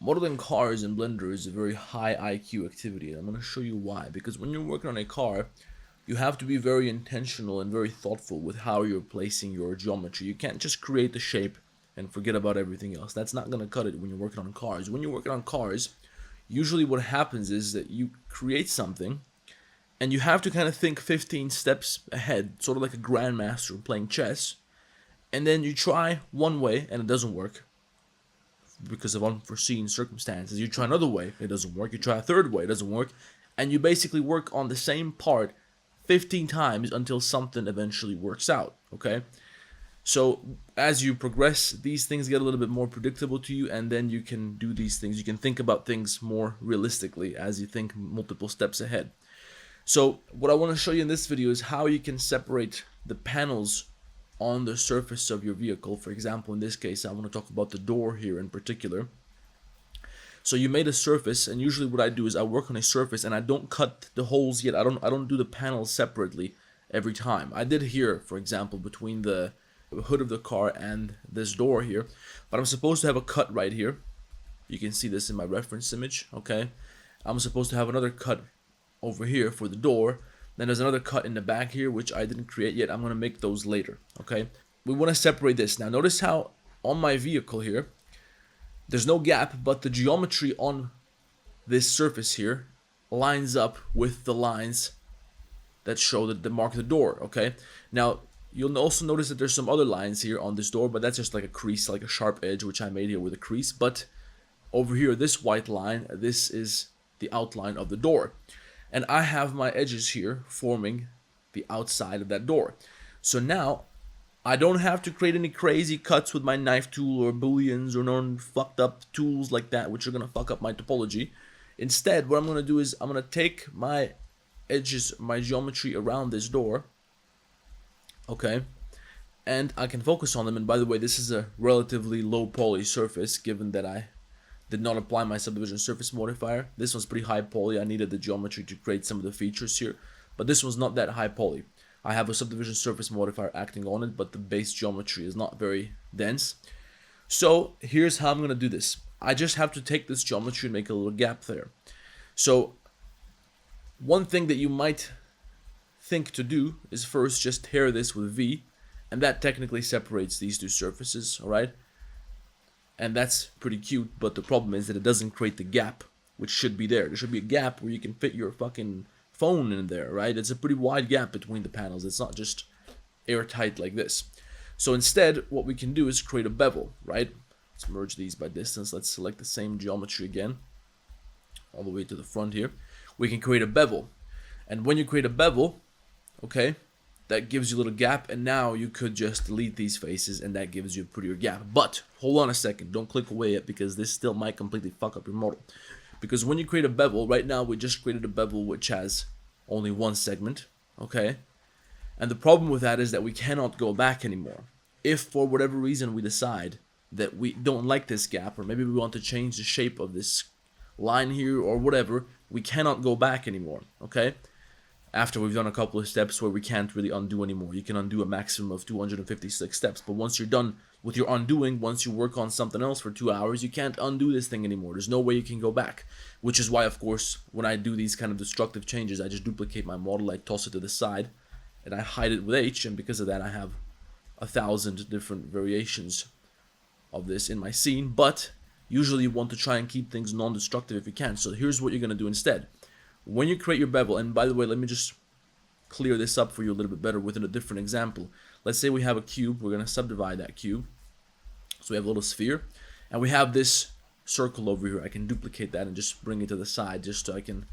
Modeling cars in Blender is a very high IQ activity, and I'm going to show you why. Because when you're working on a car, you have to be very intentional and very thoughtful with how you're placing your geometry. You can't just create the shape and forget about everything else. That's not going to cut it when you're working on cars. When you're working on cars, usually what happens is that you create something, and you have to kind of think 15 steps ahead, sort of like a grandmaster playing chess, and then you try one way and it doesn't work because of unforeseen circumstances. You try another way, it doesn't work. You try a third way, it doesn't work. And you basically work on the same part 15 times until something eventually works out, okay? So as you progress, these things get a little bit more predictable to you, and then you can do these things. You can think about things more realistically as you think multiple steps ahead. So what I want to show you in this video is how you can separate the panels on the surface of your vehicle. For example, in this case, I want to talk about the door here in particular. So you made a surface, and usually what I do is I work on a surface and I don't cut the holes yet. I don't do the panels separately every time. I did here, for example, between the hood of the car and this door here, but I'm supposed to have a cut right here. You can see this in my reference image, okay? I'm supposed to have another cut over here for the door. Then there's another cut in the back here, which I didn't create yet. I'm going to make those later, okay? We want to separate this. Now, notice how on my vehicle here, there's no gap, but the geometry on this surface here lines up with the lines that show that mark the door, okay? Now, you'll also notice that there's some other lines here on this door, but that's just like a crease, like a sharp edge, which I made here with a crease. But over here, this white line, this is the outline of the door. And I have my edges here forming the outside of that door. So now, I don't have to create any crazy cuts with my knife tool or booleans or non fucked up tools like that, which are going to fuck up my topology. Instead, what I'm going to do is I'm going to take my edges, my geometry around this door, okay, and I can focus on them. And by the way, this is a relatively low poly surface, given that I did not apply my subdivision surface modifier. This one's pretty high poly. I needed the geometry to create some of the features here, but this one's not that high poly. I have a subdivision surface modifier acting on it, but the base geometry is not very dense. So here's how I'm going to do this. I just have to take this geometry and make a little gap there. So one thing that you might think to do is first just tear this with V, and that technically separates these two surfaces, alright? And that's pretty cute, but the problem is that it doesn't create the gap, which should be there. There should be a gap where you can fit your fucking phone in there, right? It's a pretty wide gap between the panels. It's not just airtight like this. So instead, what we can do is create a bevel, right? Let's merge these by distance. Let's select the same geometry again, all the way to the front here. We can create a bevel. And when you create a bevel, okay, that gives you a little gap, and now you could just delete these faces, and that gives you a prettier gap. But hold on a second, don't click away yet, because this still might completely fuck up your model. Because when you create a bevel, right now we just created a bevel which has only one segment, okay? And the problem with that is that we cannot go back anymore. If for whatever reason we decide that we don't like this gap, or maybe we want to change the shape of this line here or whatever, we cannot go back anymore, okay? After we've done a couple of steps where we can't really undo anymore. You can undo a maximum of 256 steps, but once you're done with your undoing, once you work on something else for 2 hours, you can't undo this thing anymore. There's no way you can go back, which is why, of course, when I do these kind of destructive changes, I just duplicate my model, I toss it to the side, and I hide it with H, and because of that, I have 1,000 different variations of this in my scene. But usually you want to try and keep things non-destructive if you can. So here's what you're going to do instead. When you create your bevel, and by the way, let me just clear this up for you a little bit better within a different example. Let's say we have a cube. We're going to subdivide that cube. So we have a little sphere, and we have this circle over here. I can duplicate that and just bring it to the side just so I can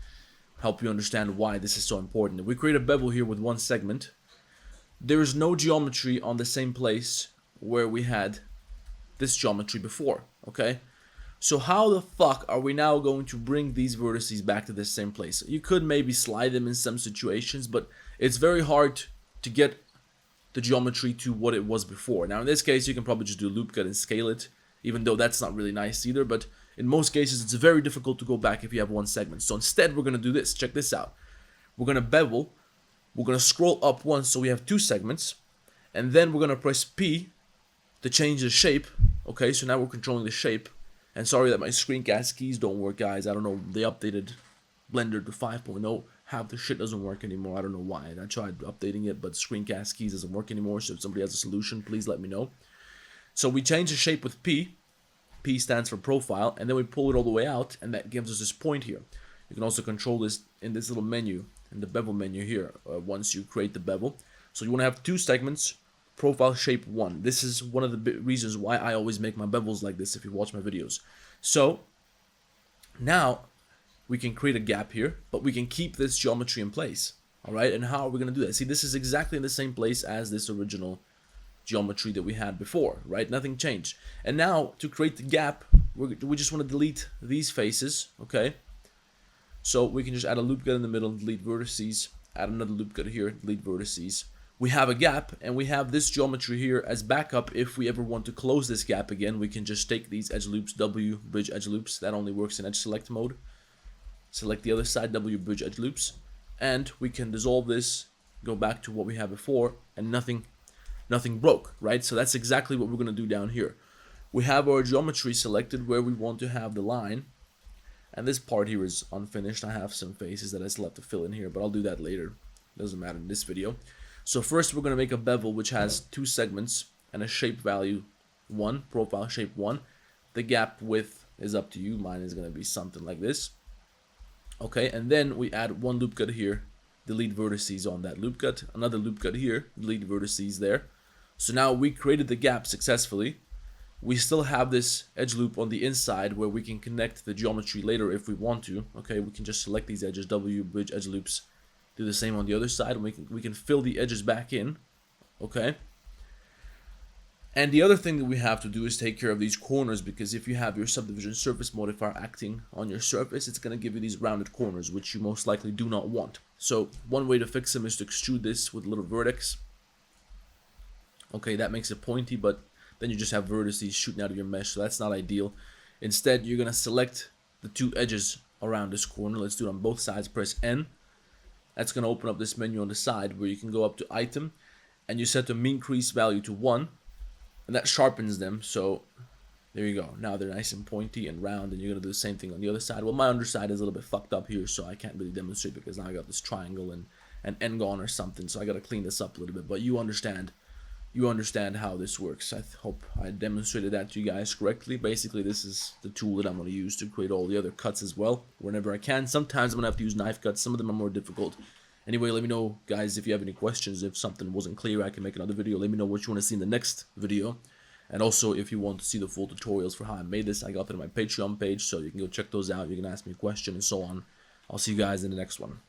help you understand why this is so important. If we create a bevel here with one segment, there is no geometry on the same place where we had this geometry before, okay? So how the fuck are we now going to bring these vertices back to the same place? You could maybe slide them in some situations, but it's very hard to get the geometry to what it was before. Now in this case, you can probably just do a loop cut and scale it, even though that's not really nice either, but in most cases, it's very difficult to go back if you have one segment. So instead, we're going to do this. Check this out. We're going to bevel. We're going to scroll up once so we have two segments, and then we're going to press P to change the shape. Okay, so now we're controlling the shape. And sorry that my screencast keys don't work, guys. I don't know, they updated Blender to 5.0. Half the shit doesn't work anymore. I don't know why. I tried updating it, but screencast keys doesn't work anymore. So if somebody has a solution, please let me know. So we change the shape with P. P stands for profile, and then we pull it all the way out, and that gives us this point here. You can also control this in this little menu, in the bevel menu here, once you create the bevel. So you want to have 2 segments, profile shape 1. This is one of the reasons why I always make my bevels like this if you watch my videos. So now we can create a gap here, but we can keep this geometry in place. Alright, and how are we going to do that? See, this is exactly in the same place as this original geometry that we had before, right? Nothing changed. And now to create the gap, we just want to delete these faces, okay? So we can just add a loop cut in the middle, delete vertices, add another loop cut here, delete vertices. We have a gap, and we have this geometry here as backup. If we ever want to close this gap again, we can just take these edge loops, W, bridge edge loops. That only works in edge select mode. Select the other side, W, bridge edge loops. And we can dissolve this, go back to what we had before, and nothing broke, right? So that's exactly what we're going to do down here. We have our geometry selected where we want to have the line. And this part here is unfinished. I have some faces that I still have to fill in here, but I'll do that later. Doesn't matter in this video. So first we're going to make a bevel which has 2 segments and a shape value 1, profile shape 1. The gap width is up to you. Mine is going to be something like this. Okay, and then we add 1 loop cut here, delete vertices on that loop cut, another loop cut here, delete vertices there. So now we created the gap successfully. We still have this edge loop on the inside where we can connect the geometry later if we want to. Okay, we can just select these edges, W, bridge, edge loops. Do the same on the other side, and we can fill the edges back in. Okay. And the other thing that we have to do is take care of these corners, because if you have your subdivision surface modifier acting on your surface, it's going to give you these rounded corners, which you most likely do not want. So one way to fix them is to extrude this with a little vertex. Okay, that makes it pointy, but then you just have vertices shooting out of your mesh, so that's not ideal. Instead, you're going to select the 2 edges around this corner. Let's do it on both sides. Press N. That's going to open up this menu on the side where you can go up to Item, and you set the mean crease value to 1, and that sharpens them. So there you go. Now they're nice and pointy and round, and you're going to do the same thing on the other side. Well, my underside is a little bit fucked up here, so I can't really demonstrate because now I got this triangle and an N-gon or something, so I got to clean this up a little bit, but you understand how this works. I hope I demonstrated that to you guys correctly. Basically, this is the tool that I'm going to use to create all the other cuts as well, whenever I can. Sometimes I'm going to have to use knife cuts. Some of them are more difficult. Anyway, let me know, guys, if you have any questions. If something wasn't clear, I can make another video. Let me know what you want to see in the next video. And also, if you want to see the full tutorials for how I made this, I got that on my Patreon page, so you can go check those out. You can ask me a question and so on. I'll see you guys in the next one.